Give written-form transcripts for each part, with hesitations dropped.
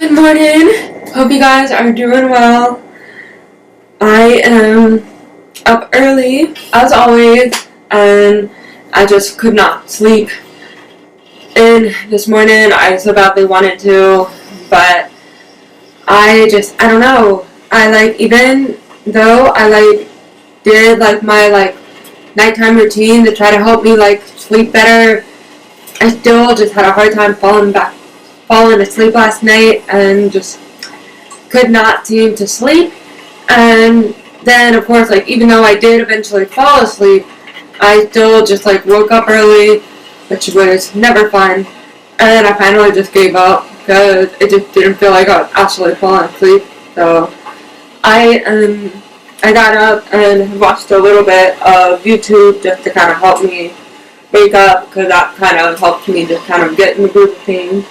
Good morning. Hope you guys are doing well. I am up early, as always, and I just could not sleep. And this morning, I so badly wanted to, but I don't know. Even though I did my nighttime routine to try to help me sleep better, I still just had a hard time falling asleep last night and just could not seem to sleep. And then, of course, even though I did eventually fall asleep, I still just woke up early, which was never fun. And I finally just gave up because it just didn't feel like I was actually falling asleep. So I got up and watched a little bit of YouTube just to kind of help me wake up, because that kind of helped me just kind of get in the groove of things.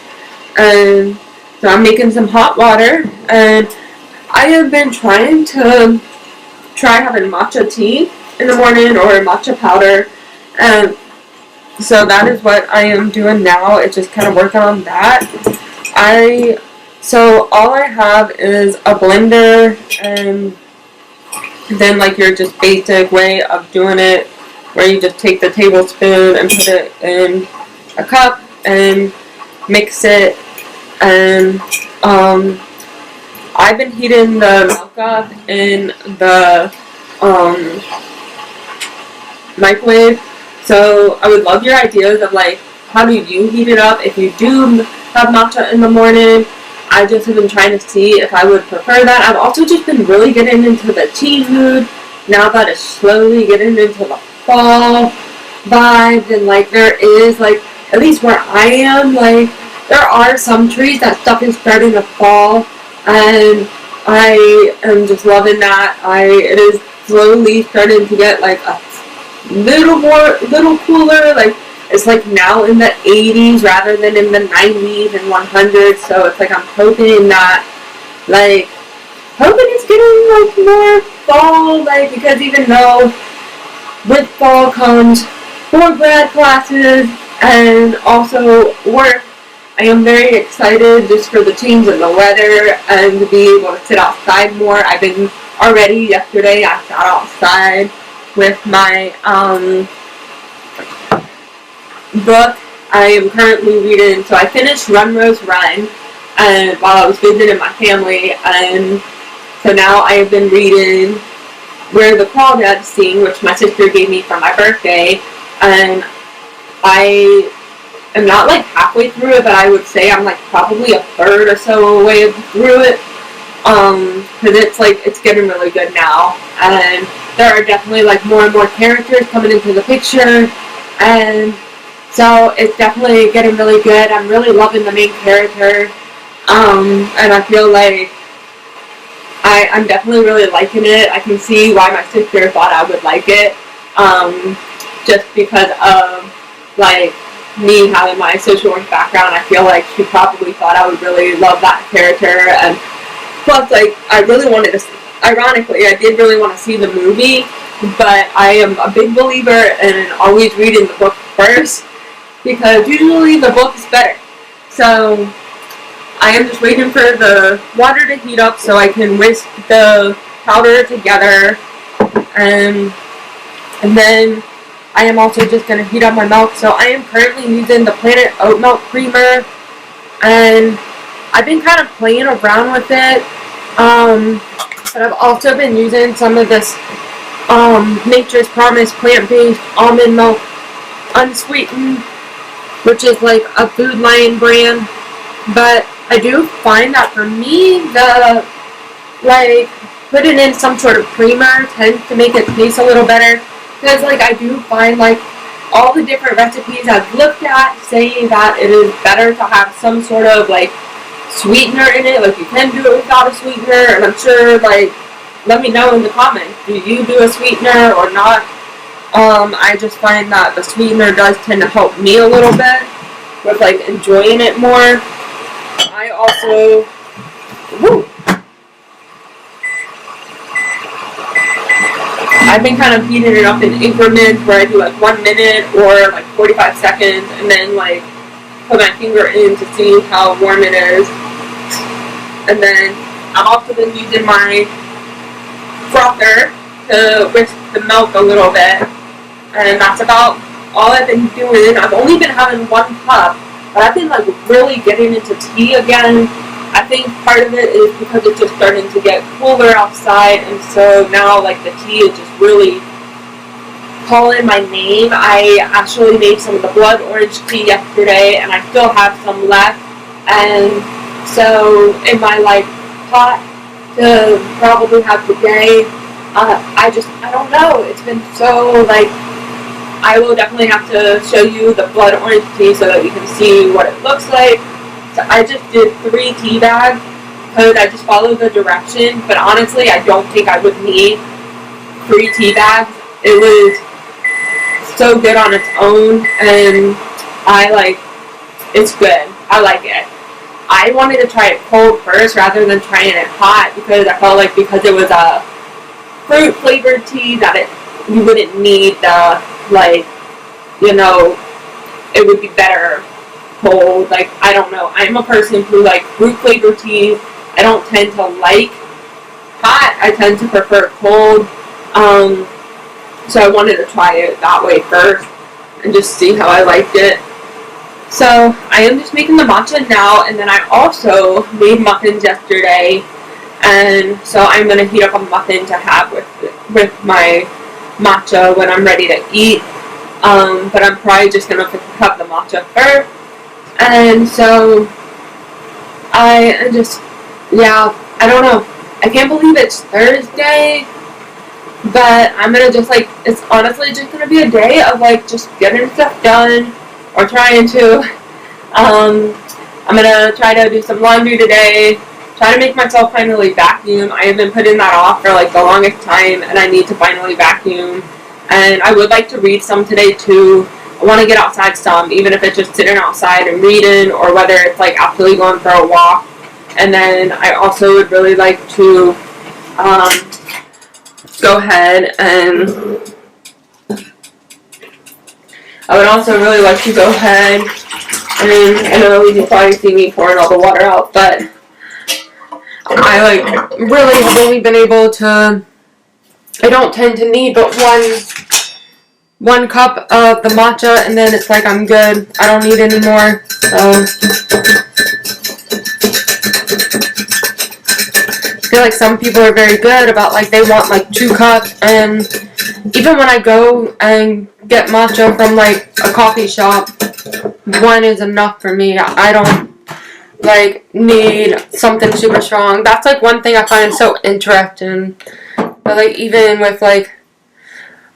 And so I'm making some hot water, and I have been trying to having matcha tea in the morning or matcha powder, and so that is what I am doing now. It's just kind of working on that. So all I have is a blender, and then your just basic way of doing it, where you just take the tablespoon and put it in a cup and mix it. And I've been heating the milk up in the microwave. So I would love your ideas of how do you heat it up if you do have matcha in the morning. I just have been trying to see if I would prefer that. I've also just been really getting into the tea mood now that it's slowly getting into the fall vibe, and there is at least where I am, there are some trees that stuff is starting to fall, and I am just loving that. It is slowly starting to get a little cooler. It's now in the 80s rather than in the 90s and 100s. So it's I'm hoping that hoping it's getting more fall, because even though with fall comes more grad classes and also work, I am very excited just for the change in the weather and to be able to sit outside more. I've been already yesterday. I sat outside with my book I am currently reading. So I finished Run Rose Run, and while I was visiting my family, and so now I have been reading Where the Crawdads Sing, which my sister gave me for my birthday, and I am not halfway through it, but I would say I'm probably a third or so away through it, because it's getting really good now, and there are definitely more and more characters coming into the picture, and so it's definitely getting really good. I'm really loving the main character, and I feel I'm definitely really liking it. I can see why my sister thought I would like it, just because of me having my social work background. I feel she probably thought I would really love that character, and plus I really wanted to, ironically, I did really want to see the movie, but I am a big believer in always reading the book first, because usually the book is better. So I am just waiting for the water to heat up so I can whisk the powder together, and then I am also just going to heat up my milk. So I am currently using the Planet Oat Milk Creamer, and I've been kind of playing around with it, but I've also been using some of this Nature's Promise plant-based almond milk unsweetened, which is a Food Lion brand. But I do find that for me, the putting in some sort of creamer tends to make it taste a little better, because I do find all the different recipes I've looked at say that it is better to have some sort of sweetener in it. You can do it without a sweetener, and I'm sure let me know in the comments, do you do a sweetener or not? I just find that the sweetener does tend to help me a little bit with enjoying it more. I also I've been kind of heating it up in increments where I do 1 minute or 45 seconds, and then put my finger in to see how warm it is. and then I've also been using my frother to whisk the milk a little bit, and that's about all I've been doing. I've only been having 1 cup, but I've been like really getting into tea again. I think part of it is because it's just starting to get cooler outside, and so now like the tea is just really calling my name. I actually made some of the blood orange tea yesterday, and I still have some left, and so in my like pot to probably have today, I don't know, it's been so like, I will definitely have to show you the blood orange tea so that you can see what it looks like. So I just did 3 tea bags because I just followed the direction, but honestly I don't think I would need 3 tea bags. It was so good on its own, and it's good. I like it. I wanted to try it cold first rather than trying it hot because I felt like because it was a fruit flavored tea that you wouldn't need the like, you know, it would be better cold. Like, I don't know. I'm a person who like fruit flavored teas. I don't tend to like hot. I tend to prefer cold. So I wanted to try it that way first and just see how I liked it. So I am just making the matcha now, and then I also made muffins yesterday, and so I'm going to heat up a muffin to have with my matcha when I'm ready to eat. But I'm probably just going to have the matcha first. And so I don't know. I can't believe it's Thursday. But I'm going to just like, it's honestly just going to be a day of like just getting stuff done or trying to. I'm going to try to do some laundry today, try to make myself finally vacuum. I have been putting that off for like the longest time, and I need to finally vacuum. And I would like to read some today too. I want to get outside some, even if it's just sitting outside and reading, or whether it's like actually going for a walk. And then I also would really like to go ahead and I would also really like to go ahead and I know you can probably see me pouring all the water out, but I like really have only been able to, I don't tend to need but one cup of the matcha, and then it's like I'm good. I don't need any more. So I feel like some people are very good about like they want like 2 cups, and even when I go and get matcha from like a coffee shop, 1 is enough for me. I don't like need something super strong. That's like one thing I find so interesting. But like even with like,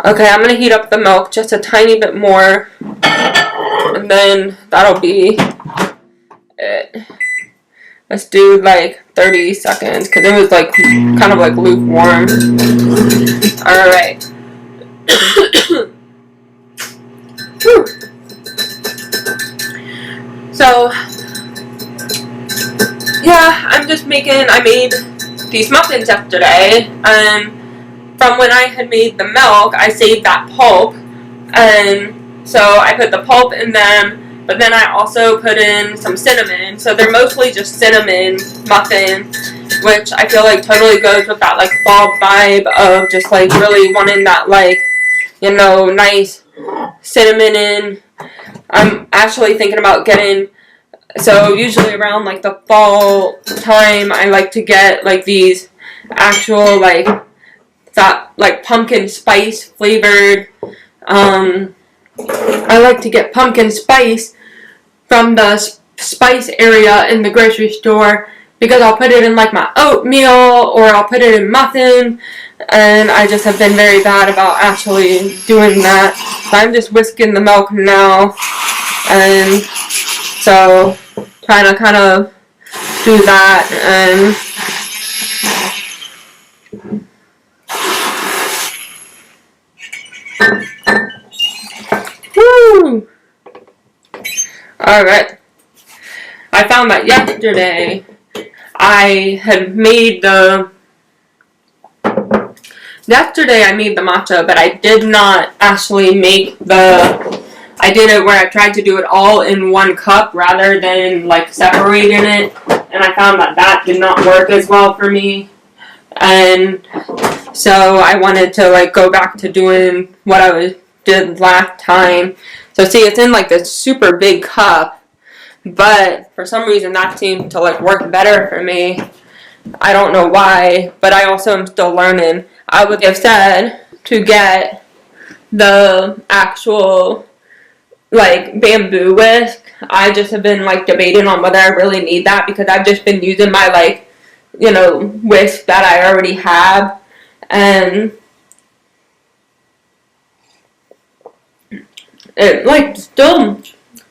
okay, I'm gonna heat up the milk just a tiny bit more, and then that'll be it. Let's do like 30 seconds because it was like kind of like lukewarm. Alright. So, yeah, I made these muffins yesterday, and from when I had made the milk, I saved that pulp, and so I put the pulp in them. But then I also put in some cinnamon, so they're mostly just cinnamon muffins, which I feel like totally goes with that like fall vibe of just like really wanting that like, you know, nice cinnamon in. I'm actually thinking about getting, so usually around like the fall time, I like to get like these actual like that like pumpkin spice flavored. I like to get pumpkin spice from the spice area in the grocery store because I'll put it in like my oatmeal or I'll put it in muffin, and I just have been very bad about actually doing that. So I'm just whisking the milk now, and so trying to kind of do that. And woo! Alright. I found that yesterday I made the matcha, but I did not actually make the I did it where I tried to do it all in one cup rather than like separating it, and I found that that did not work as well for me. And so I wanted to like go back to doing what I did last time. So see, it's in like this super big cup, but for some reason that seemed to like work better for me. I don't know why, but I also am still learning. I would have said to get the actual like bamboo whisk. I just have been like debating on whether I really need that, because I've just been using my like, you know, whisk that I already have, and it like still,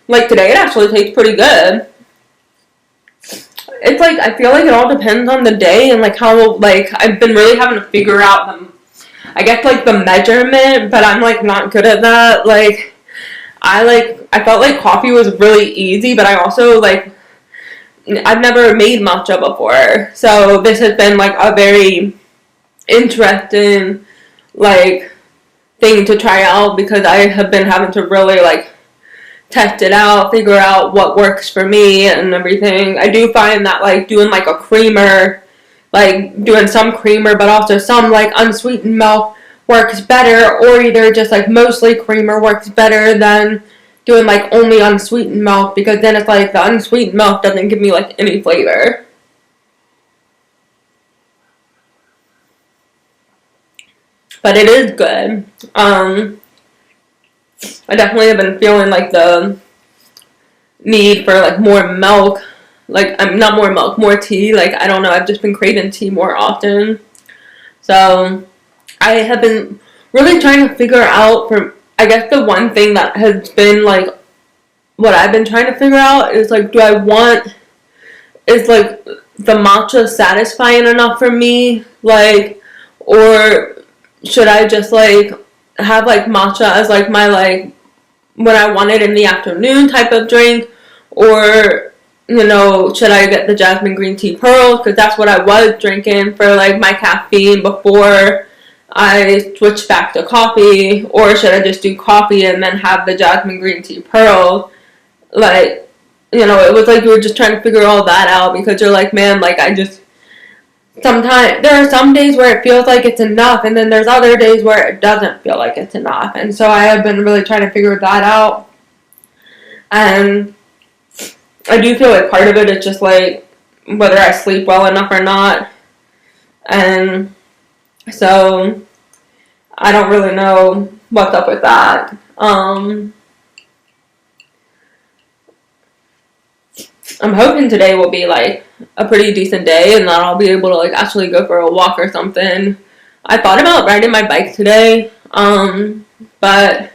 like today it actually tastes pretty good. It's like, I feel like it all depends on the day and like how, like I've been really having to figure out I guess like the measurement, but I'm like not good at that. Like I felt like coffee was really easy, but I also like, I've never made matcha before, so this has been like a very interesting like thing to try out, because I have been having to really like test it out, figure out what works for me and everything. I do find that like doing like a creamer, like doing some creamer but also some like unsweetened milk works better, or either just like mostly creamer works better than doing like only unsweetened milk, because then it's like the unsweetened milk doesn't give me like any flavor. But it is good. I definitely have been feeling like the need for like more milk. Like, not more milk, more tea. Like, I don't know, I've just been craving tea more often. So I have been really trying to figure out, for I guess the one thing that has been like what I've been trying to figure out is like, is like the matcha satisfying enough for me? Like, or should I just like have like matcha as like my like when I want it in the afternoon type of drink? Or, you know, should I get the jasmine green tea pearls, because that's what I was drinking for like my caffeine before I switched back to coffee? Or should I just do coffee and then have the jasmine green tea pearls? Like, you know, it was like you were just trying to figure all that out, because you're like, man, like sometimes there are some days where it feels like it's enough, and then there's other days where it doesn't feel like it's enough. And so I have been really trying to figure that out. And I do feel like part of it is just like whether I sleep well enough or not. And so I don't really know what's up with that. I'm hoping today will be like a pretty decent day, and that I'll be able to like actually go for a walk or something. I thought about riding my bike today, but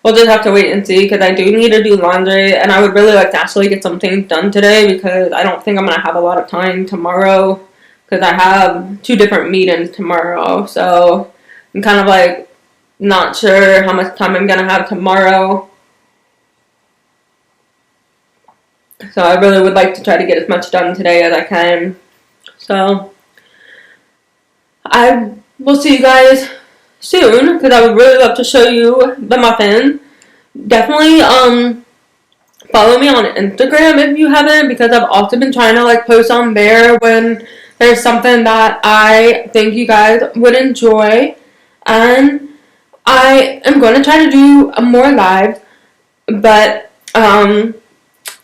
we'll just have to wait and see, because I do need to do laundry, and I would really like to actually get some things done today, because I don't think I'm going to have a lot of time tomorrow, because I have 2 different meetings tomorrow. So I'm kind of like not sure how much time I'm going to have tomorrow. So I really would like to try to get as much done today as I can. So I will see you guys soon, because I would really love to show you the muffin. Definitely follow me on Instagram if you haven't, because I've also been trying to like post on there when there's something that I think you guys would enjoy. And I am going to try to do more lives, but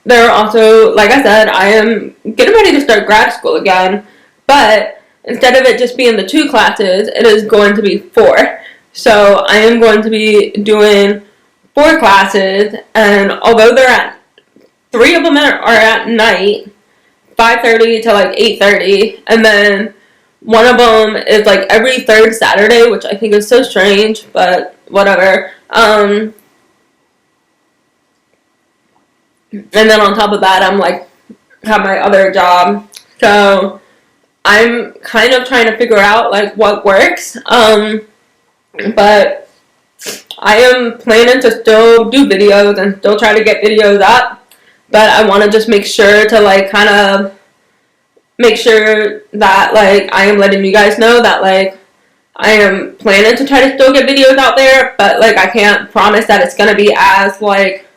there are also, like I said, I am getting ready to start grad school again, but instead of it just being the 2 classes, it is going to be 4. So I am going to be doing 4 classes, and although 3 of them are at night, 5:30 to like 8:30, and then one of them is like every 3rd Saturday, which I think is so strange, but whatever. And then on top of that, I'm like, have my other job. So I'm kind of trying to figure out like what works. But I am planning to still do videos and still try to get videos up. But I want to just make sure to like kind of make sure that like I am letting you guys know that like I am planning to try to still get videos out there, but like I can't promise that it's gonna be as like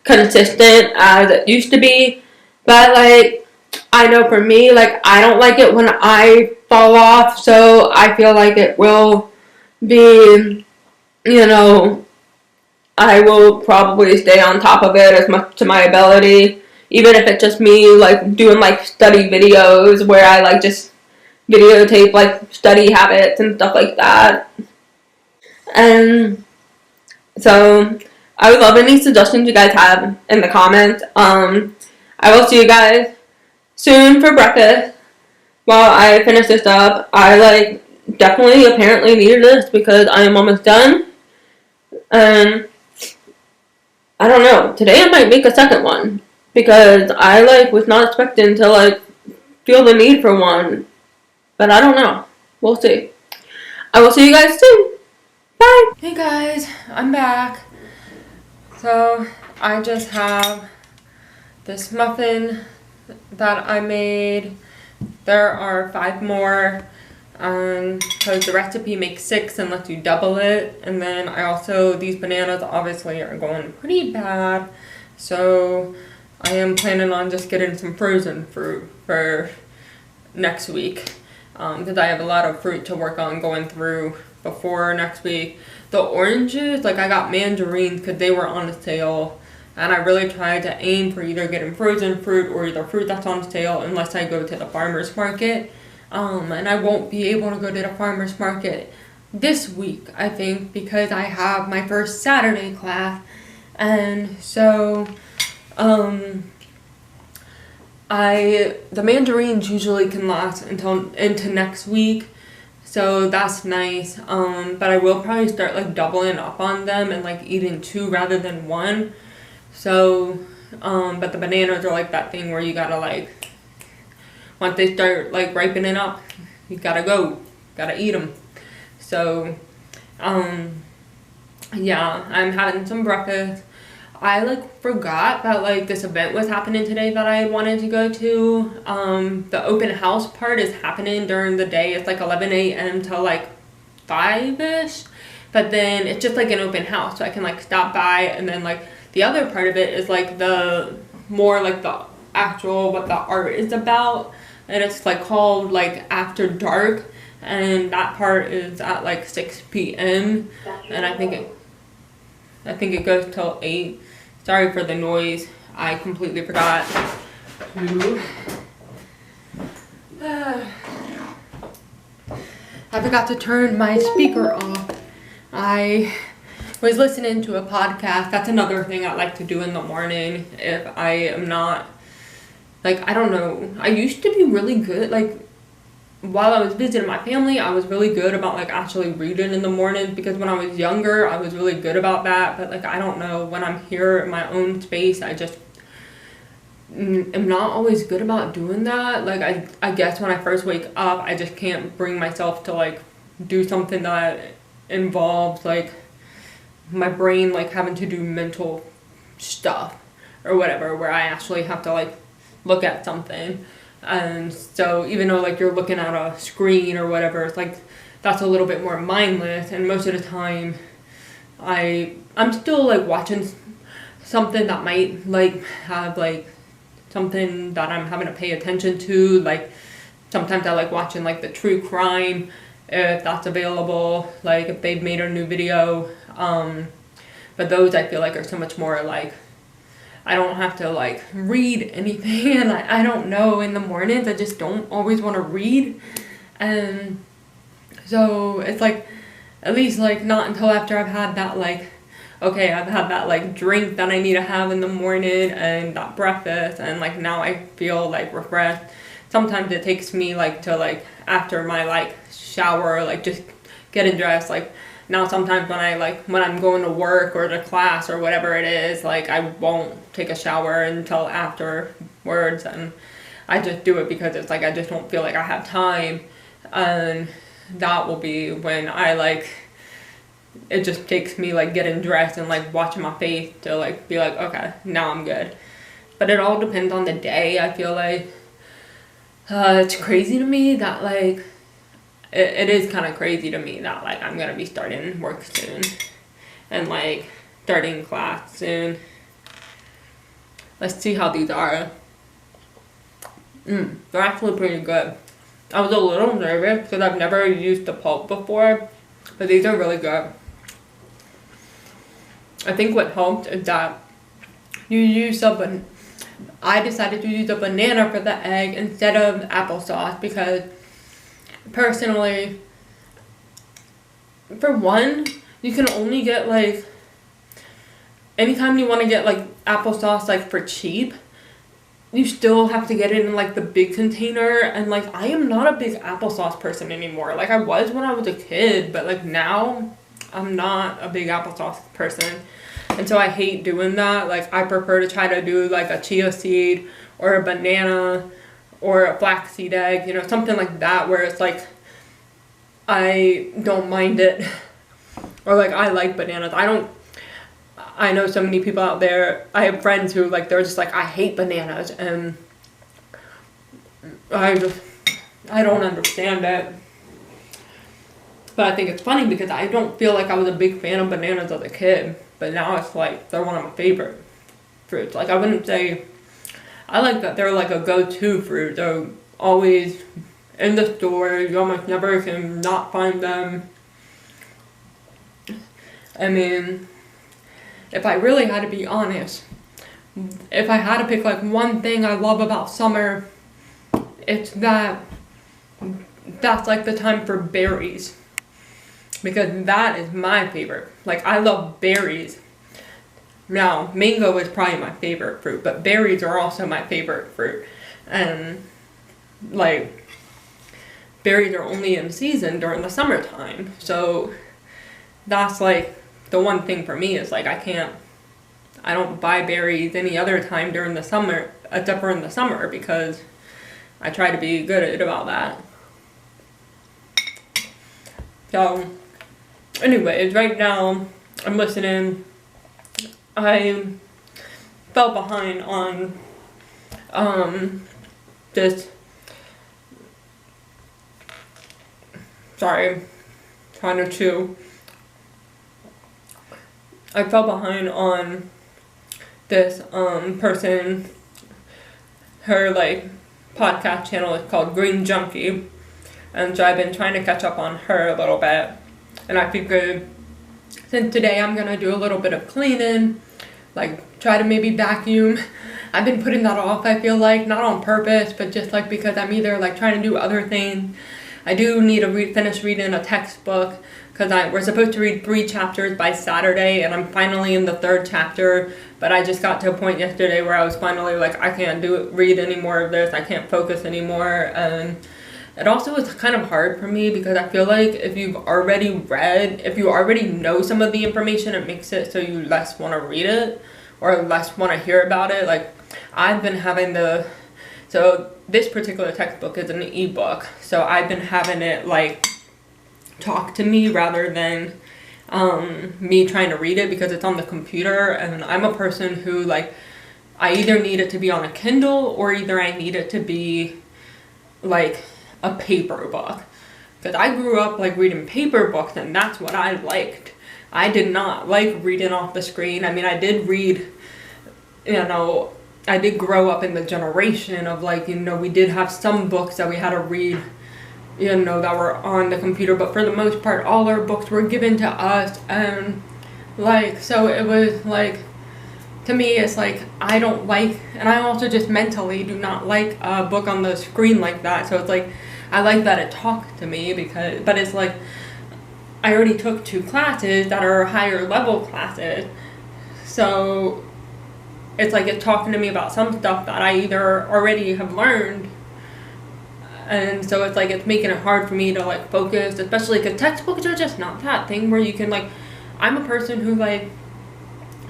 consistent as it used to be. But like I know for me, like I don't like it when I fall off, so I feel like it will be, you know, I will probably stay on top of it as much to my ability, even if it's just me like doing like study videos where I like just videotape like study habits and stuff like that. And so I would love any suggestions you guys have in the comments. I will see you guys soon for breakfast. While I finish this up, I like definitely apparently needed this because I am almost done. And I don't know. Today I might make a second one because I like was not expecting to like feel the need for one. But I don't know. We'll see. I will see you guys soon. Bye. Hey guys, I'm back. So I just have this muffin that I made. There are 5 more because the recipe makes 6 and lets you double it. And then I also, these bananas obviously are going pretty bad. So I am planning on just getting some frozen fruit for next week. Because I have a lot of fruit to work on going through before next week. The oranges, like I got mandarins because they were on sale. And I really tried to aim for either getting frozen fruit or either fruit that's on sale unless I go to the farmer's market. And I won't be able to go to the farmer's market this week, I think, because I have my first Saturday class. And so, the mandarins usually can last until into next week, so that's nice. But I will probably start like doubling up on them and like eating 2 rather than 1. So, but the bananas are like that thing where you gotta like, once they start like ripening up, you gotta eat them. So, yeah, I'm having some breakfast. I like forgot that like this event was happening today that I wanted to go to. The open house part is happening during the day. It's like 11 a.m. till like 5ish, but then it's just like an open house, so I can like stop by. And then like the other part of it is like the more like the actual what the art is about, and it's like called like After Dark, and that part is at like 6 p.m. and I think it goes till 8. Sorry for the noise. I completely forgot to. I forgot to turn my speaker off. I was listening to a podcast. That's another thing I like to do in the morning if I am not, like, I don't know. I used to be really good, like, while I was visiting my family, I was really good about like actually reading in the morning, because when I was younger, I was really good about that. But like, I don't know, when I'm here in my own space, I just am not always good about doing that. Like, I guess when I first wake up, I just can't bring myself to like do something that involves like my brain like having to do mental stuff or whatever, where I actually have to like look at something. And so even though like you're looking at a screen or whatever, it's like that's a little bit more mindless. And most of the time I'm still like watching something that might like have like something that I'm having to pay attention to. Like sometimes I like watching like the true crime if that's available, like if they've made a new video. But those I feel like are so much more like I don't have to like read anything, and I don't know, in the mornings I just don't always want to read. And so it's like at least like not until after I've had that like, okay, I've had that like drink that I need to have in the morning and that breakfast, and like now I feel like refreshed. Sometimes it takes me like to like after my like shower, like just getting dressed, like now sometimes when I'm going to work or to class or whatever it is, like I won't take a shower until afterwards, and I just do it because it's like I just don't feel like I have time. And that will be when I like, it just takes me like getting dressed and like watching my face to like be like, okay, now I'm good. But it all depends on the day. I feel like it's crazy to me that like it is kind of crazy to me that like I'm gonna be starting work soon and like starting class soon. Let's see how these are. They're actually pretty good. I was a little nervous because I've never used the pulp before, but these are really good. I think what helped is that I decided to use a banana for the egg instead of applesauce because personally, for one, you can only get like, anytime you want to get like applesauce like for cheap, you still have to get it in like the big container, and like I am not a big applesauce person anymore. Like I was when I was a kid, but like now I'm not a big applesauce person. And so I hate doing that. Like I prefer to try to do like a chia seed or a banana or a flaxseed egg, you know, something like that where it's like I don't mind it. Or like I like bananas. I know so many people out there, I have friends who like, they're just like, I hate bananas, and I don't understand it. But I think it's funny because I don't feel like I was a big fan of bananas as a kid, but now it's like, they're one of my favorite fruits. Like I wouldn't say, I like that they're like a go-to fruit. They're always in the store, you almost never can not find them. I mean, if I really had to be honest, if I had to pick like one thing I love about summer, it's that that's like the time for berries. Because that is my favorite. Like I love berries. Now, mango is probably my favorite fruit, but berries are also my favorite fruit. And like berries are only in season during the summertime. So that's like the one thing for me is like I don't buy berries any other time during the summer, except for in the summer, because I try to be good about that. So anyways, right now I'm listening. I fell behind on this, sorry, trying to chew. I fell behind on this person, her like podcast channel is called Green Junkie, and so I've been trying to catch up on her a little bit, and I figured since today I'm gonna do a little bit of cleaning, like try to maybe vacuum. I've been putting that off, I feel like, not on purpose, but just like because I'm either like trying to do other things. I do need to finish reading a textbook, because we're supposed to read 3 chapters by Saturday, and I'm finally in the 3rd chapter, but I just got to a point yesterday where I was finally like, I can't read any more of this, I can't focus anymore. And it also is kind of hard for me because I feel like if you already know some of the information, it makes it so you less want to read it or less want to hear about it. Like I've been having so this particular textbook is an ebook, so I've been having it like talk to me rather than me trying to read it, because it's on the computer, and I'm a person who like, I either need it to be on a Kindle or either I need it to be like a paper book, because I grew up like reading paper books and that's what I liked. I did not like reading off the screen. I mean, I did read, I did grow up in the generation of like, we did have some books that we had to read, that were on the computer, but for the most part, all our books were given to us, and like, so it was like, to me, it's like, I don't like, and I also just mentally do not like a book on the screen like that, so it's like, I like that it talks to me, but it's like, I already took 2 classes that are higher level classes, so it's like it's talking to me about some stuff that I either already have learned. And so it's like, it's making it hard for me to like focus, especially because textbooks are just not that thing where you can like, I'm a person who like,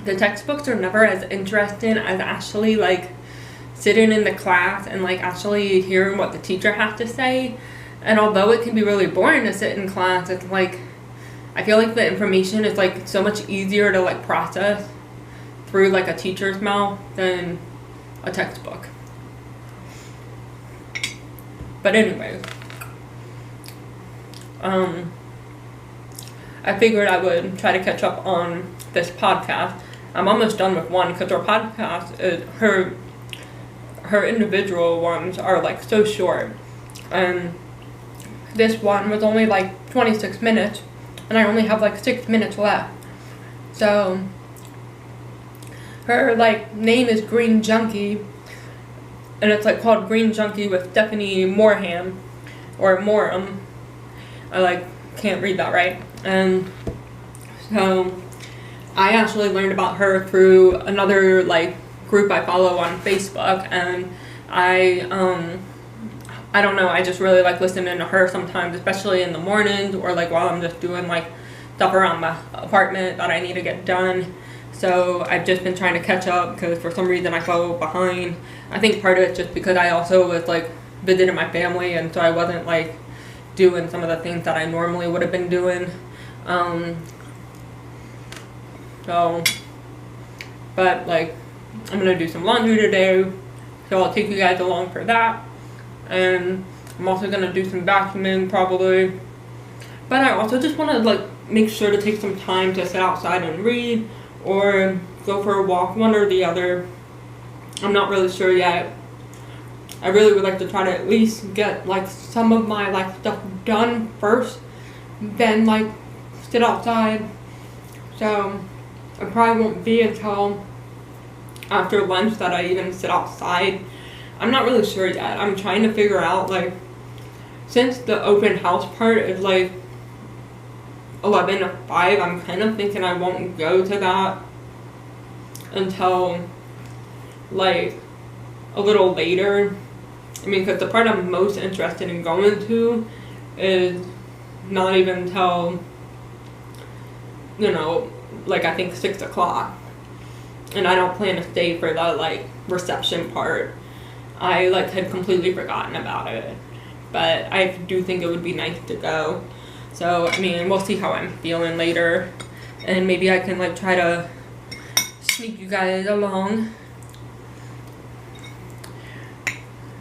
the textbooks are never as interesting as actually like sitting in the class and like actually hearing what the teacher has to say. And although it can be really boring to sit in class, it's like, I feel like the information is like so much easier to like process through like a teacher's mouth than a textbook. But anyway, I figured I would try to catch up on this podcast. I'm almost done with one because her podcast is her individual ones are like so short, and this one was only like 26 minutes, and I only have like 6 minutes left. So her like name is Green Junkie, and it's like called Green Junkie with Stephanie Morham or Morum. I like can't read that right. And so I actually learned about her through another like group I follow on Facebook, and I don't know, I just really like listening to her sometimes, especially in the mornings or like while I'm just doing like stuff around my apartment that I need to get done. So I've just been trying to catch up because for some reason I fell behind. I think part of it's just because I also was like visiting my family, and so I wasn't like doing some of the things that I normally would have been doing. But like I'm gonna do some laundry today, so I'll take you guys along for that. And I'm also gonna do some vacuuming probably. But I also just want to like make sure to take some time to sit outside and read or go for a walk, one or the other. I'm not really sure yet. I really would like to try to at least get like some of my like stuff done first, then like sit outside. So it probably won't be until after lunch that I even sit outside. I'm not really sure yet. I'm trying to figure out like, since the open house part is like 11 to 5, I'm kind of thinking I won't go to that until like a little later. I mean, because the part I'm most interested in going to is not even until, you know, like I think 6 o'clock. And I don't plan to stay for the like reception part. I like had completely forgotten about it. But I do think it would be nice to go. So, I mean, we'll see how I'm feeling later. And maybe I can like try to sneak you guys along.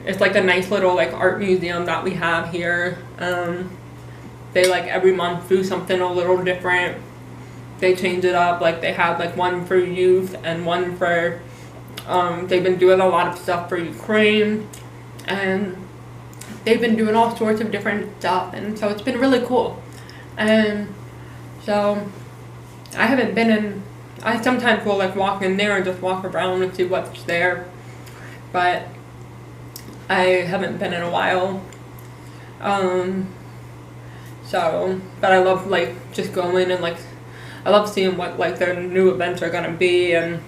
It's like a nice little like art museum that we have here. They like every month do something a little different. They change it up. Like they have like one for youth and one for they've been doing a lot of stuff for Ukraine, and they've been doing all sorts of different stuff, and so it's been really cool. And so I haven't been in, I sometimes will like walk in there and just walk around and see what's there, but I haven't been in a while. So, but I love like just going and like, I love seeing what like their new events are gonna be, and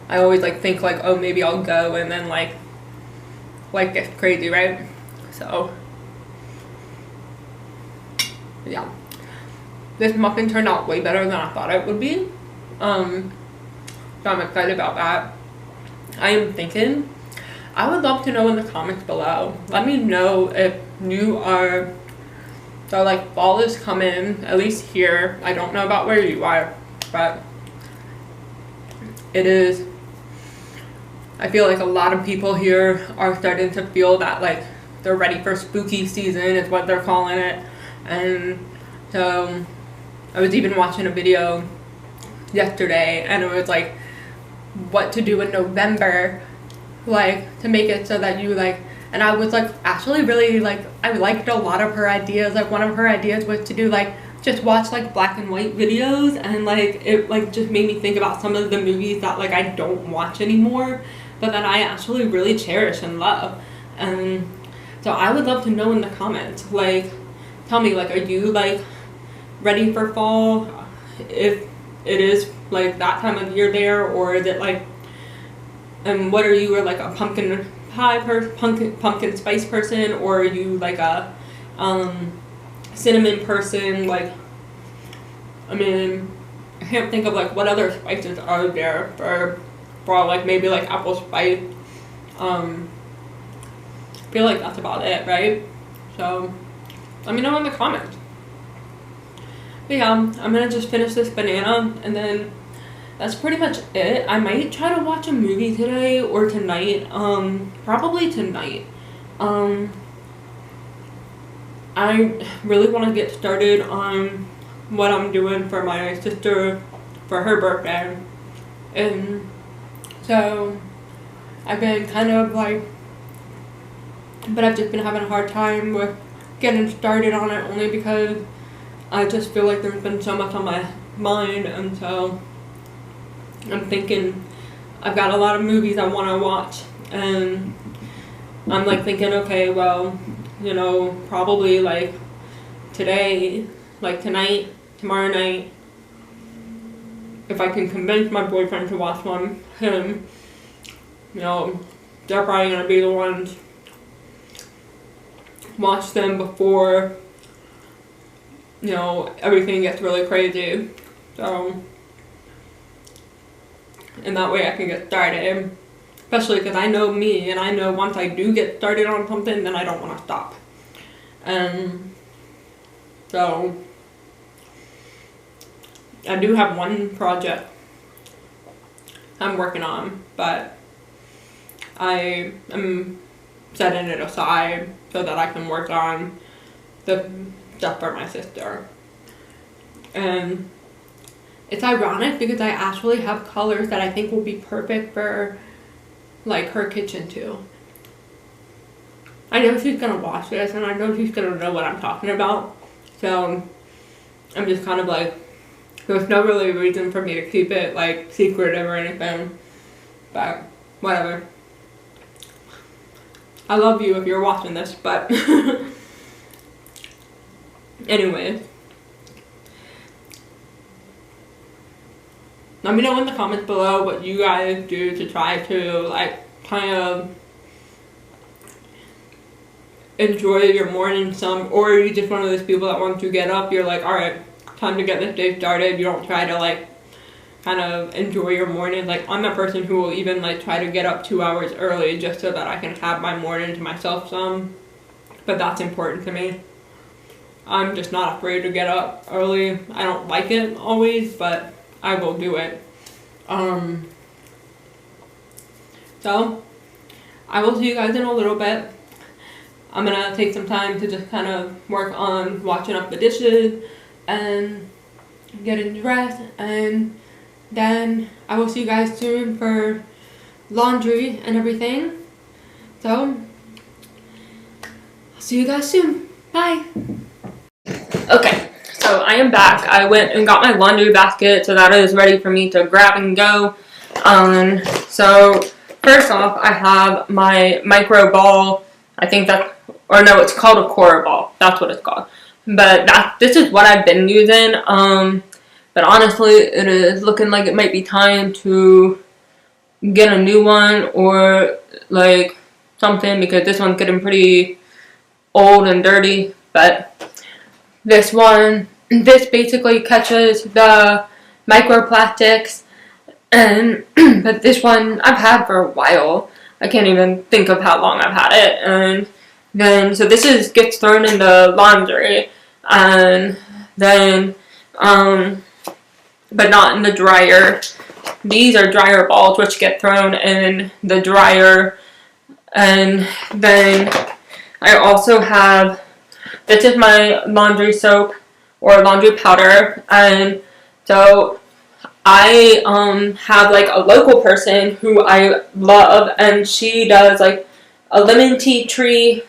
I always like think like, oh, maybe I'll go, and then like it's crazy, right? So yeah, this muffin turned out way better than I thought it would be. So I'm excited about that. I am thinking, I would love to know in the comments below. Let me know if you are, so like fall is coming, at least here. I don't know about where you are, but it is. I feel like a lot of people here are starting to feel that like they're ready for spooky season is what they're calling it. And so I was even watching a video yesterday, and it was like what to do in November, like to make it so that you like, and I was like actually really like, I liked a lot of her ideas. Like one of her ideas was to do like just watch like black and white videos, and like it like just made me think about some of the movies that like I don't watch anymore, but that I actually really cherish and love. And so I would love to know in the comments, like tell me, like, are you like ready for fall, if it is like that time of year there, or is it like, and what are you, like a pumpkin pie pumpkin spice person, or are you like a cinnamon person? Like, I mean, I can't think of like what other spices are there for like maybe like apple spice. I feel like that's about it, right? So let me know in the comments. But yeah, I'm gonna just finish this banana, and then that's pretty much it. I might try to watch a movie today or tonight. Probably tonight. I I really want to get started on what I'm doing for my sister for her birthday. And so I've been kind of like, but I've just been having a hard time with getting started on it only because I just feel like there's been so much on my mind, and so I'm thinking I've got a lot of movies I want to watch, and I'm like thinking, okay, well, you know, probably like today, like tonight, tomorrow night, if I can convince my boyfriend to watch him, you know, they're probably gonna be the ones watch them before, you know, everything gets really crazy. So, and that way I can get started. Especially because I know me, and I know once I do get started on something, then I don't want to stop. And so, I do have one project I'm working on, but I am setting it aside so that I can work on the stuff for my sister. And it's ironic because I actually have colors that I think will be perfect for like her kitchen too. I know she's gonna watch this, and I know she's gonna know what I'm talking about. So I'm just kind of like, there's no really reason for me to keep it like secretive or anything, but whatever. I love you if you're watching this, but anyway. Let me know in the comments below what you guys do to try to like kind of enjoy your morning some, or are you just one of those people that once you get up, you're like, alright, time to get this day started. You don't try to like kind of enjoy your morning. Like, I'm the person who will even like try to get up 2 hours early just so that I can have my morning to myself some, but that's important to me. I'm just not afraid to get up early. I don't like it always, but I will do it. So I will see you guys in a little bit. I'm gonna take some time to just kind of work on washing up the dishes and getting dressed, and then I will see you guys soon for laundry and everything. So I'll see you guys soon. Bye. Okay. So I am back. I went and got my laundry basket, so that is ready for me to grab and go. So first off, I have my micro ball. I think that, or no, it's called a Cora ball. That's what it's called. But this is what I've been using. But honestly, it is looking like it might be time to get a new one or like something, because this one's getting pretty old and dirty. But this basically catches the microplastics, and but this one I've had for a while. I can't even think of how long I've had it. And then so this gets thrown in the laundry, and then but not in the dryer. These are dryer balls which get thrown in the dryer. And then I also have, this is my laundry soap or laundry powder, and so I have like a local person who I love, and she does like a lemon tea tree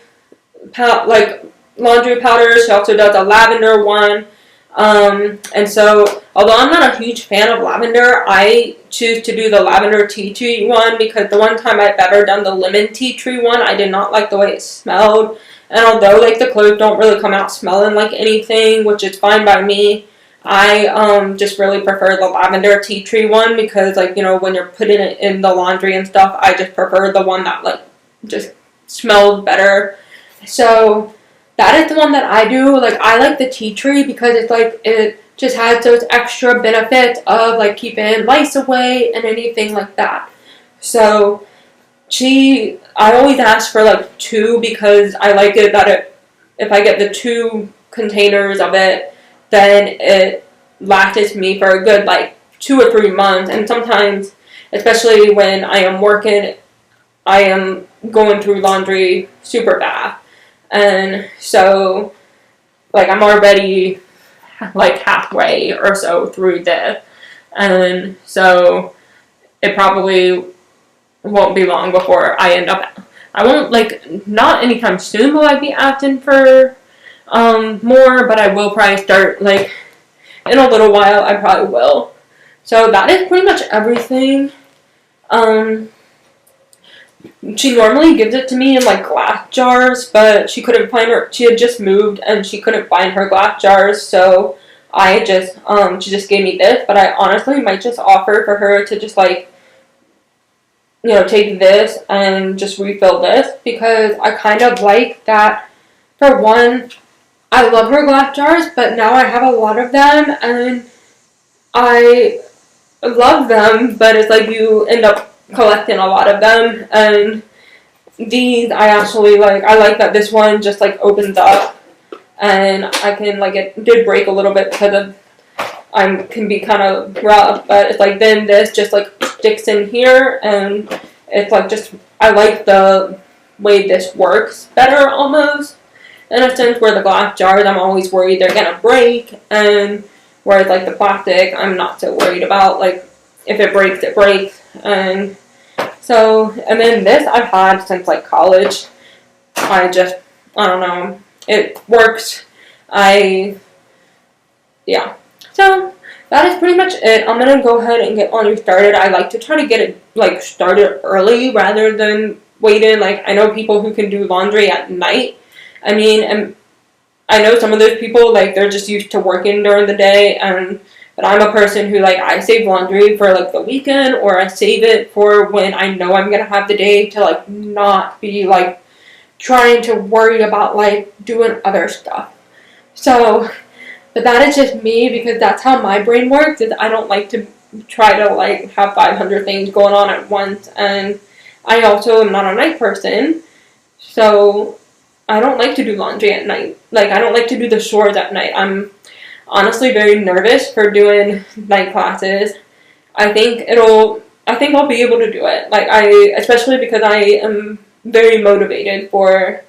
like laundry powder. She also does a lavender one, and so although I'm not a huge fan of lavender, I choose to do the lavender tea tree one because the one time I've ever done the lemon tea tree one, I did not like the way it smelled. And although like the clothes don't really come out smelling like anything, which is fine by me, I just really prefer the lavender tea tree one because, like, you know, when you're putting it in the laundry and stuff, I just prefer the one that like just smells better. So that is the one that I do. Like, I like the tea tree because it's like it just has those extra benefits of like keeping lice away and anything like that. So I always ask for like 2 because I like it that if I get the 2 containers of it, then it lasts me for a good like 2 or 3 months. And sometimes, especially when I am working, I am going through laundry super fast. And so like I'm already like halfway or so through this, and so it probably won't be long before I end up. I won't like not anytime soon will I be asking for more, but I will probably start like in a little while. I probably will. So that is pretty much everything. Um, she normally gives it to me in like glass jars, but she couldn't find her. She had just moved and she couldn't find her glass jars, so I just she just gave me this. But I honestly might just offer for her to just like take this and just refill this because I kind of like that. For one, I love her glass jars, but now I have a lot of them and I love them, but it's like you end up collecting a lot of them. And these I actually like. I like that this one just like opens up and I can like, it did break a little bit because of I can be kind of rough, but it's like then this just like sticks in here and it's like just I like the way this works better almost in a sense, where the glass jars I'm always worried they're gonna break, and whereas like the plastic I'm not so worried about, like if it breaks it breaks. And so, and then this I've had since like college. I don't know, it works. Yeah. So that is pretty much it. I'm gonna go ahead and get laundry started. I like to try to get it like started early rather than waiting. Like I know people who can do laundry at night. I mean, and I know some of those people like they're just used to working during the day, but I'm a person who like I save laundry for like the weekend, or I save it for when I know I'm gonna have the day to like not be like trying to worry about like doing other stuff. So, but that is just me because that's how my brain works. Is I don't like to try to like have 500 things going on at once, and I also am not a night person, so I don't like to do laundry at night. Like I don't like to do the chores at night. I'm honestly very nervous for doing night classes. I think I'll be able to do it. Like especially because I am very motivated for,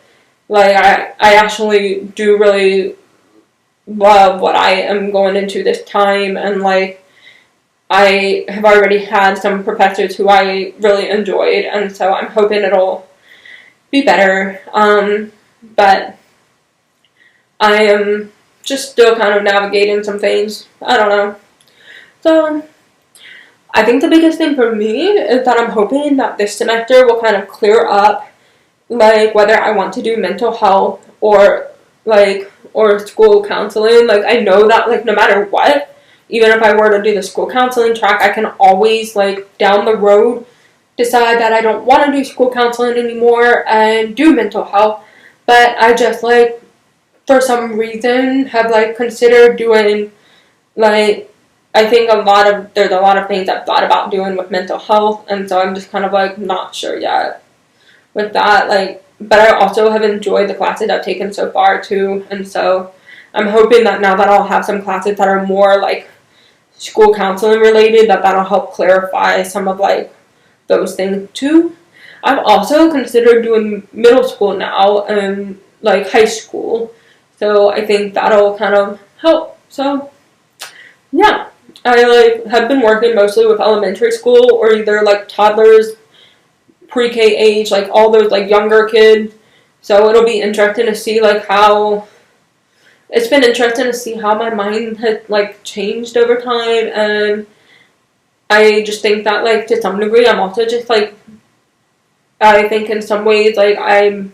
like I actually do really love what I am going into this time, and like I have already had some professors who I really enjoyed, and so I'm hoping it'll be better. But I am just still kind of navigating some things. I don't know. So I think the biggest thing for me is that I'm hoping that this semester will kind of clear up like whether I want to do mental health or school counseling. Like I know that like no matter what, even if I were to do the school counseling track, I can always like down the road decide that I don't want to do school counseling anymore and do mental health. But I just like for some reason have like considered doing like I think there's a lot of things I've thought about doing with mental health, and so I'm just kind of like not sure yet with that. Like, but I also have enjoyed the classes I've taken so far too, and so I'm hoping that now that I'll have some classes that are more like school counseling related, that'll help clarify some of like those things too. I've also considered doing middle school now and like high school, so I think that'll kind of help. So yeah, I like have been working mostly with elementary school or either like toddlers, pre-K age, like all those like younger kids. So it'll be interesting to see like how it's been interesting to see how my mind has like changed over time, and I just think that like to some degree I'm also just like I think in some ways like I'm,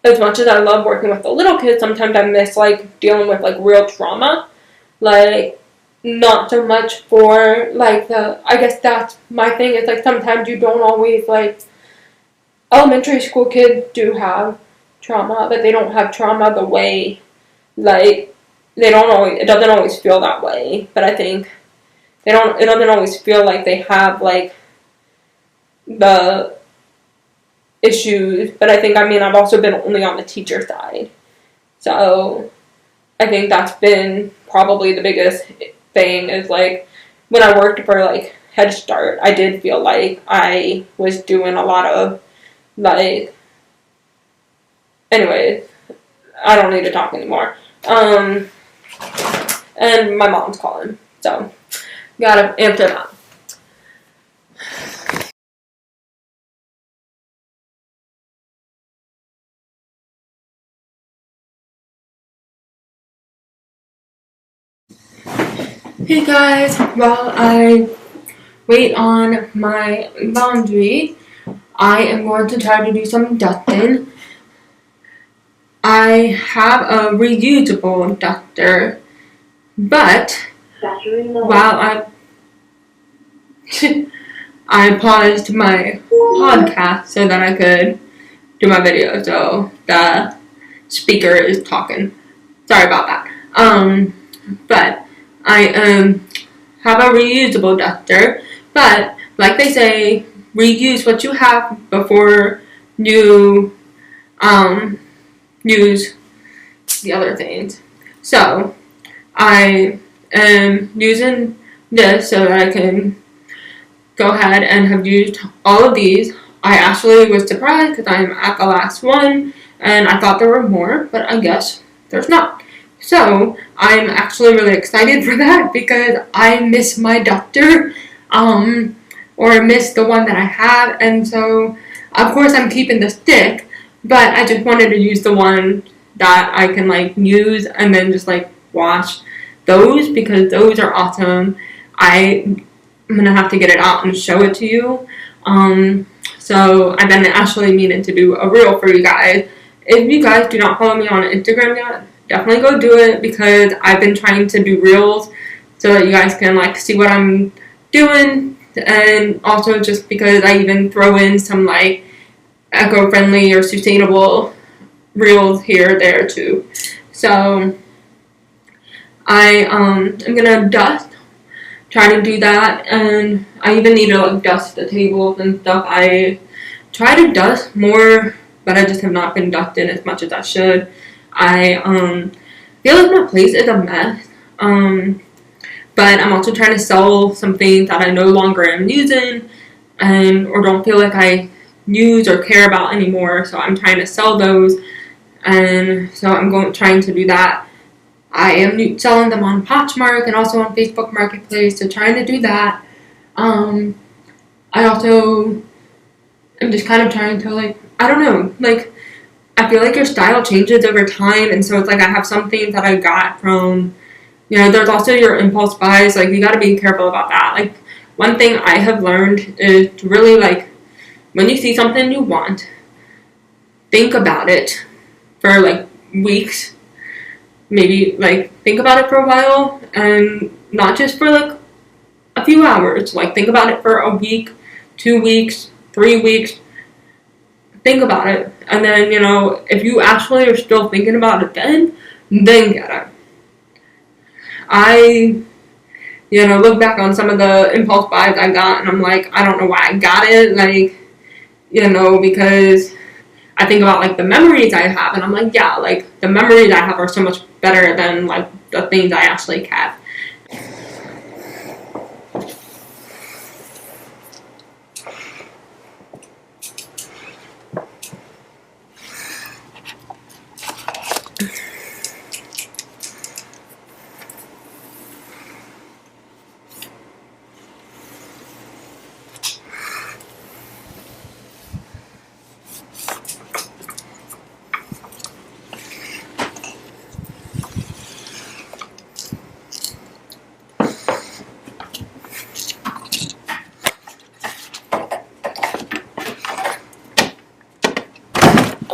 as much as I love working with the little kids, sometimes I miss like dealing with like real trauma. Like not so much for like I guess that's my thing, is like sometimes you don't always like elementary school kids do have trauma, but they don't have trauma the way like it doesn't always feel that way. But I think it doesn't always feel like they have like the issues. But I think I've also been only on the teacher side, so I think that's been probably the biggest thing, is like when I worked for like Head Start, I did feel like I was doing a lot of like, anyways, I don't need to talk anymore. And my mom's calling, so gotta answer that. Hey guys, while I wait on my laundry, I am going to try to do some dusting. I have a reusable duster, but while I paused my podcast so that I could do my video, so the speaker is talking. Sorry about that. But I have a reusable duster, but like they say, reuse what you have before you use the other things. So I am using this so that I can go ahead and have used all of these. I actually was surprised because I'm at the last one and I thought there were more, but I guess there's not. So I'm actually really excited for that because I miss my duster, or miss the one that I have, and so of course I'm keeping the stick, but I just wanted to use the one that I can like use and then just like wash those because those are awesome. I'm gonna have to get it out and show it to you. So I've been actually meaning to do a reel for you guys. If you guys do not follow me on Instagram yet, definitely go do it because I've been trying to do reels so that you guys can like see what I'm doing, and also just because I even throw in some like eco-friendly or sustainable reels here or there too. So I am gonna try to do that, and I even need to like dust the tables and stuff. I try to dust more, but I just have not been dusting as much as I should. I feel like my place is a mess, but I'm also trying to sell some things that I no longer am using or don't feel like I use or care about anymore, so I'm trying to sell those, and so I'm trying to do that. I am selling them on Poshmark and also on Facebook Marketplace, so trying to do that. I also am just kind of trying to like, I don't know, like I feel like your style changes over time, and so it's like I have some things that I got from, there's also your impulse buys, like you gotta be careful about that. Like one thing I have learned is to really like, when you see something you want, think about it for like weeks, maybe like think about it for a while, and not just for like a few hours, like think about it for a week, 2 weeks, 3 weeks. Think about it, and then if you actually are still thinking about it, then get it. I look back on some of the impulse buys I got, and I'm like, I don't know why I got it, like because I think about like the memories I have, and I'm like, yeah, like the memories I have are so much better than like the things I actually have.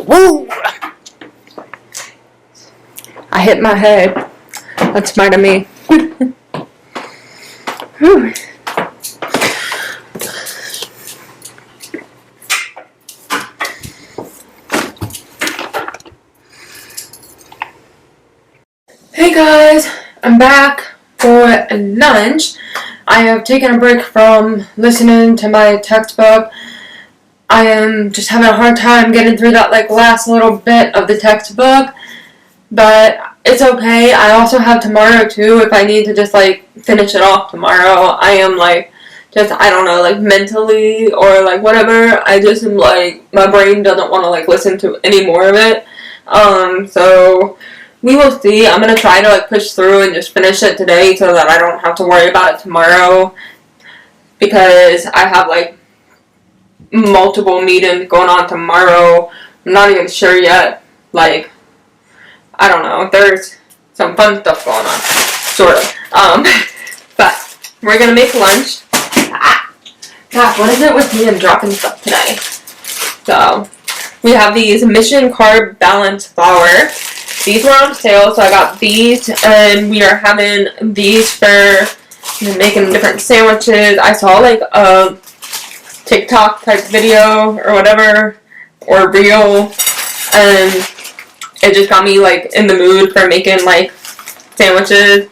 Woo! I hit my head. That's smart of me. Whew. Hey guys, I'm back for lunch. I have taken a break from listening to my textbook. I am just having a hard time getting through that like last little bit of the textbook, but it's okay. I also have tomorrow too if I need to just like finish it off tomorrow. I am like just, I don't know, like mentally or like whatever, I just am like, my brain doesn't want to like listen to any more of it, So we will see. I'm gonna try to like push through and just finish it today so that I don't have to worry about it tomorrow, because I have like multiple meetings going on tomorrow. I'm not even sure yet. Like, I don't know. There's some fun stuff going on, sort of. But we're gonna make lunch. God, what is it with me and dropping stuff today? So we have these Mission Carb Balance Flour. These were on sale, so I got these, and we are having these for making different sandwiches. I saw like a TikTok type video or whatever, or reel, and it just got me like in the mood for making like sandwiches.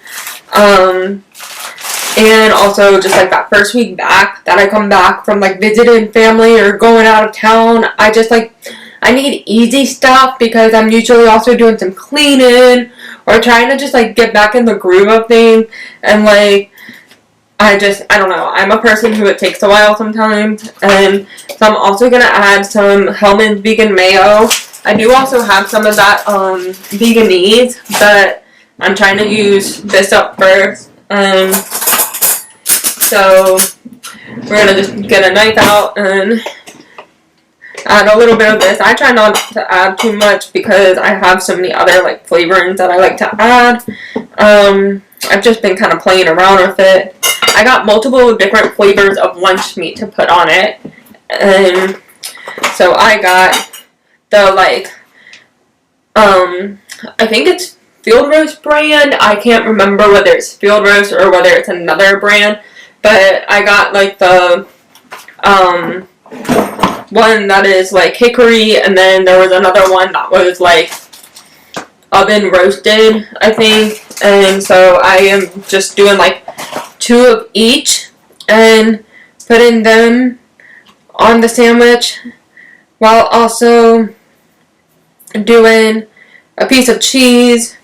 And also just like that first week back that I come back from like visiting family or going out of town, I need easy stuff because I'm usually also doing some cleaning or trying to just like get back in the groove of things. And like, I don't know, I'm a person who it takes a while sometimes. And so I'm also going to add some Hellmann's vegan mayo. I do also have some of that Veganese, but I'm trying to use this up first. So we're going to just get a knife out and add a little bit of this. I try not to add too much because I have so many other like flavorings that I like to add. I've just been kind of playing around with it. I got multiple different flavors of lunch meat to put on it. And so I got the like, I think it's Field Roast brand. I can't remember whether it's Field Roast or whether it's another brand. But I got like the one that is like hickory, and then there was another one that was like oven roasted, I think. And so I am just doing like 2 of each and putting them on the sandwich, while also doing a piece of cheese,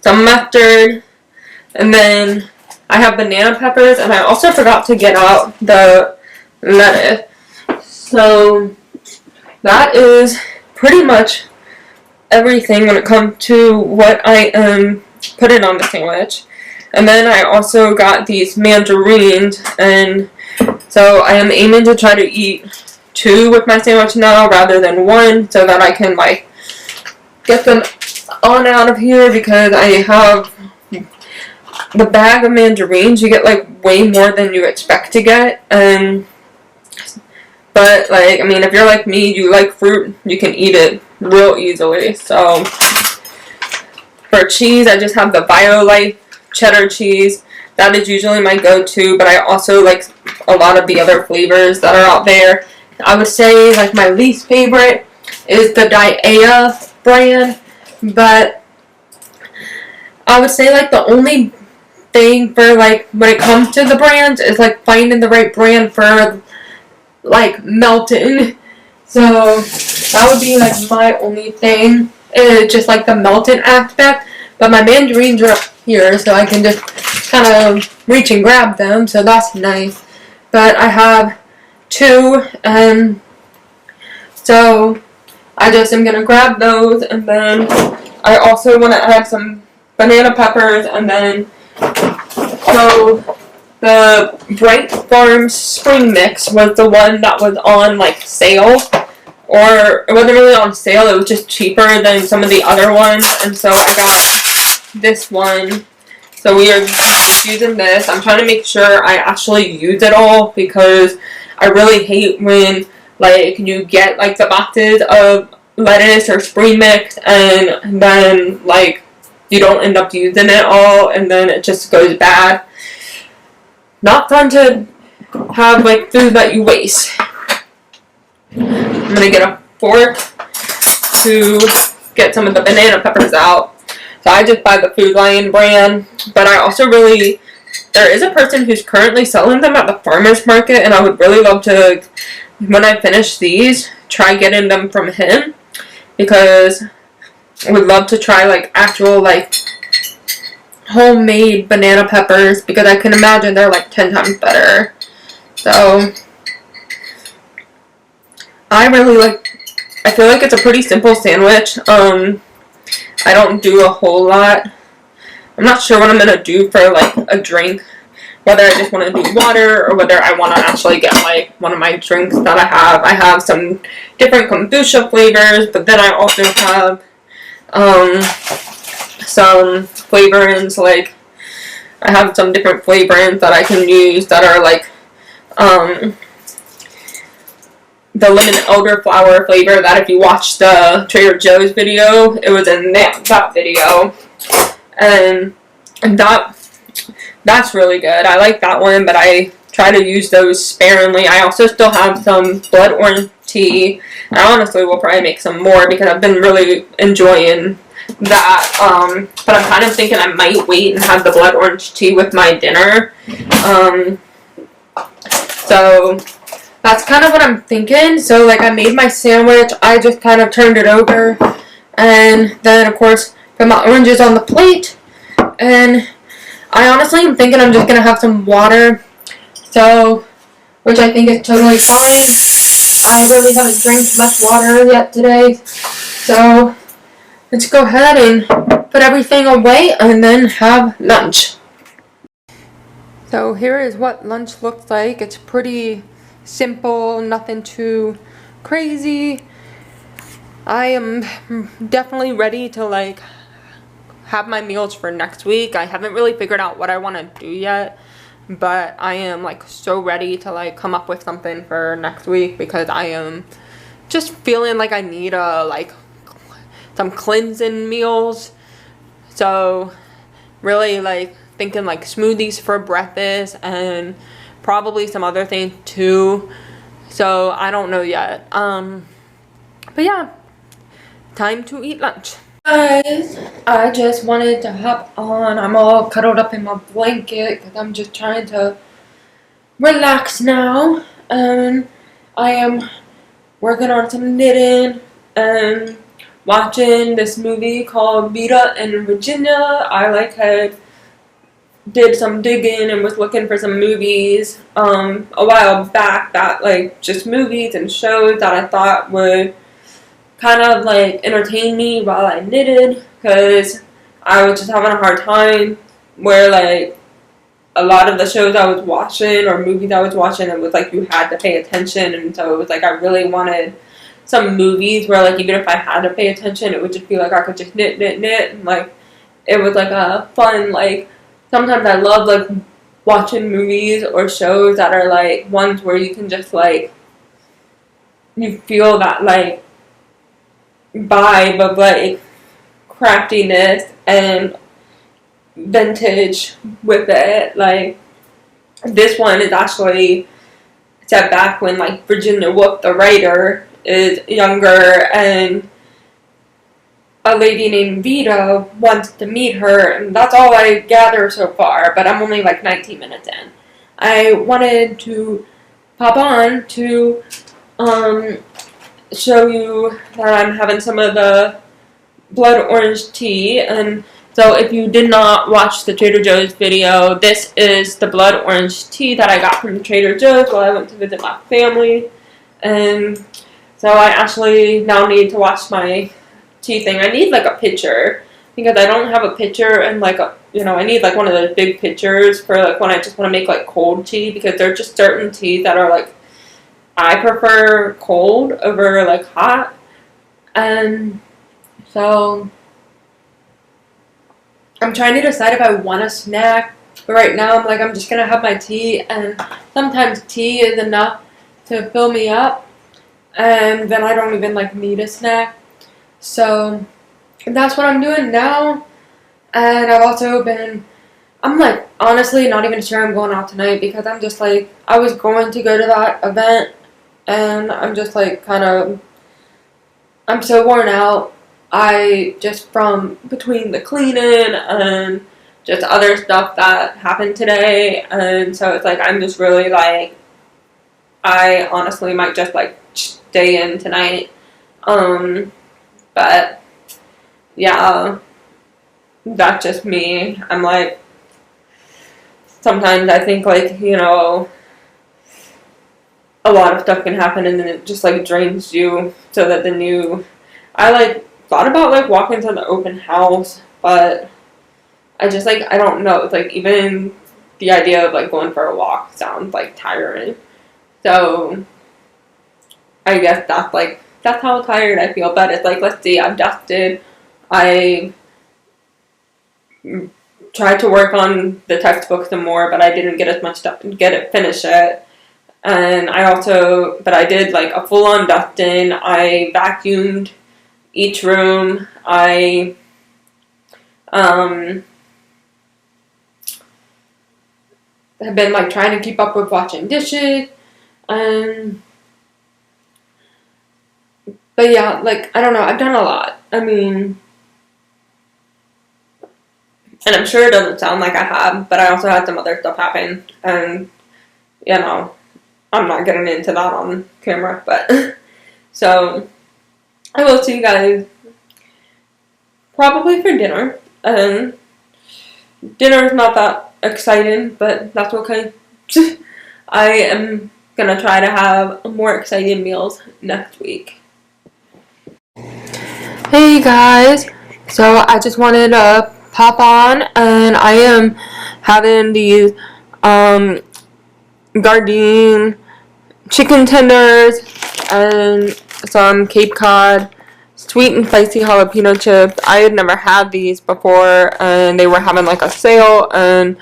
some mustard, and then I have banana peppers, and I also forgot to get out the lettuce. So that is pretty much everything when it comes to what I am putting on the sandwich. And then I also got these mandarins, and so I am aiming to try to eat 2 with my sandwich now rather than 1, so that I can like get them on out of here, because I have the bag of mandarins. You get like way more than you expect to get. But like, I mean, if you're like me, you like fruit, you can eat it real easily. So for cheese, I just have the BioLife cheddar cheese. That is usually my go-to, but I also like a lot of the other flavors that are out there. I would say like my least favorite is the Daiya brand, but I would say like the only thing for like when it comes to the brands is like finding the right brand for like Melton. So that would be like my only thing, is just like the Melton aspect. But my mandarins are up here, so I can just kind of reach and grab them, so that's nice. But I have 2, and so I just am gonna grab those, and then I also want to add some banana peppers, and then so the Bright Farms Spring Mix was the one that was on like sale, or it wasn't really on sale, it was just cheaper than some of the other ones, and so I got this one. So we are just using this. I'm trying to make sure I actually use it all, because I really hate when like you get like the boxes of lettuce or spring mix and then like you don't end up using it all, and then it just goes bad. Not fun to have like food that you waste. I'm gonna get a fork to get some of the banana peppers out. So I just buy the Food Lion brand, but I also there is a person who's currently selling them at the farmer's market, and I would really love to, when I finish these, try getting them from him, because I would love to try like actual like homemade banana peppers, because I can imagine they're like 10 times better. So I feel like it's a pretty simple sandwich. I don't do a whole lot. I'm not sure what I'm gonna do for like a drink, whether I just want to do water or whether I want to actually get like one of my drinks that I have. I have some different kombucha flavors, but then I also have some flavorings, like I have some different flavorings that I can use that are like the lemon elderflower flavor that if you watch the Trader Joe's video, it was in that video. And that's really good. I like that one, but I try to use those sparingly. I also still have some blood orange tea. I honestly will probably make some more because I've been really enjoying that. But I'm kind of thinking I might wait and have the blood orange tea with my dinner. So that's kind of what I'm thinking. So like I made my sandwich. I just kind of turned it over. And then of course put my oranges on the plate. And I honestly am thinking I'm just going to have some water. So, which I think is totally fine. I really haven't drank much water yet today. So, let's go ahead and put everything away and then have lunch. So here is what lunch looks like. It's pretty simple, nothing too crazy. I am definitely ready to like have my meals for next week. I haven't really figured out what I want to do yet, but I am like so ready to like come up with something for next week because I am just feeling like I need some cleansing meals. So really like thinking like smoothies for breakfast and probably some other things too. So I don't know yet. But yeah, time to eat lunch. Guys, I just wanted to hop on. I'm all cuddled up in my blanket because I'm just trying to relax now. And I am working on some knitting and watching this movie called Vita and Virginia. I had did some digging and was looking for some movies a while back that just movies and shows that I thought would kind of entertain me while I knitted, because I was just having a hard time where a lot of the shows I was watching or movies I was watching, it was you had to pay attention, and so it was I really wanted some movies where even if I had to pay attention, it would just be I could just knit, and it was a fun sometimes I love watching movies or shows that are ones where you can just you feel that vibe of craftiness and vintage with it. This one is actually set back when Virginia Woolf, the writer, is younger, and a lady named Vita wants to meet her, and that's all I gather so far, but I'm only 19 minutes in. I wanted to pop on to show you that I'm having some of the blood orange tea. And so if you did not watch the Trader Joe's video, this is the blood orange tea that I got from Trader Joe's while I went to visit my family. And so I actually now need to watch my tea thing. I need a pitcher because I don't have a pitcher, and I need one of those big pitchers for when I just want to make cold tea, because there are just certain teas that are I prefer cold over hot. And so I'm trying to decide if I want a snack, but right now I'm just gonna have my tea, and sometimes tea is enough to fill me up, and then I don't even need a snack. So that's what I'm doing now. And I've also been, I'm honestly not even sure I'm going out tonight, because I'm just I was going to go to that event, and I'm just I'm so worn out. I just, from between the cleaning and just other stuff that happened today, and so it's I'm just really I honestly might just stay in tonight. But yeah, that's just me. I'm sometimes I think a lot of stuff can happen, and then it just drains you, so that then I thought about like walking to the open house, but I just like, I don't know. It's like even the idea of like going for a walk sounds like tiring. So I guess that's how tired I feel. But it's like, let's see, I've dusted. I tried to work on the textbook some more, but I didn't get as much finish it. And but I did like a full on dusting. I vacuumed each room. I have been like trying to keep up with washing dishes. But yeah, like, I don't know, I've done a lot. I mean, and I'm sure it doesn't sound like I have, but I also had some other stuff happen, and, you know, I'm not getting into that on camera, but, so, I will see you guys probably for dinner, and dinner is not that exciting, but that's okay. I am gonna try to have more exciting meals next week. Hey guys, so I just wanted to pop on, and I am having these Gardein chicken tenders and some Cape Cod sweet and spicy jalapeno chips. I had never had these before, and they were having like a sale, and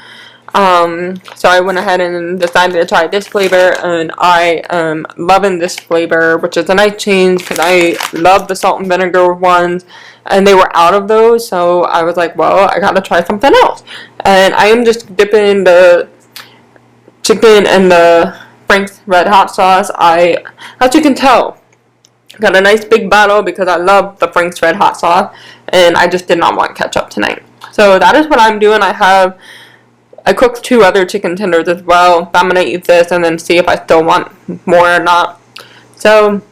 so I went ahead and decided to try this flavor, and I am loving this flavor, which is a nice change because I love the salt and vinegar ones, and they were out of those, so I was like, well, I gotta try something else. And I am just dipping the chicken in the Frank's Red Hot sauce. As you can tell, got a nice big bottle because I love the Frank's Red Hot sauce, and I just did not want ketchup tonight. So that is what I'm doing. I cooked 2 other chicken tenders as well. I'm going to eat this and then see if I still want more or not. So,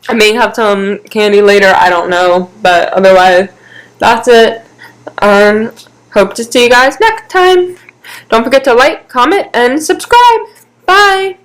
I may have some candy later. I don't know. But otherwise, that's it. Hope to see you guys next time. Don't forget to like, comment, and subscribe. Bye.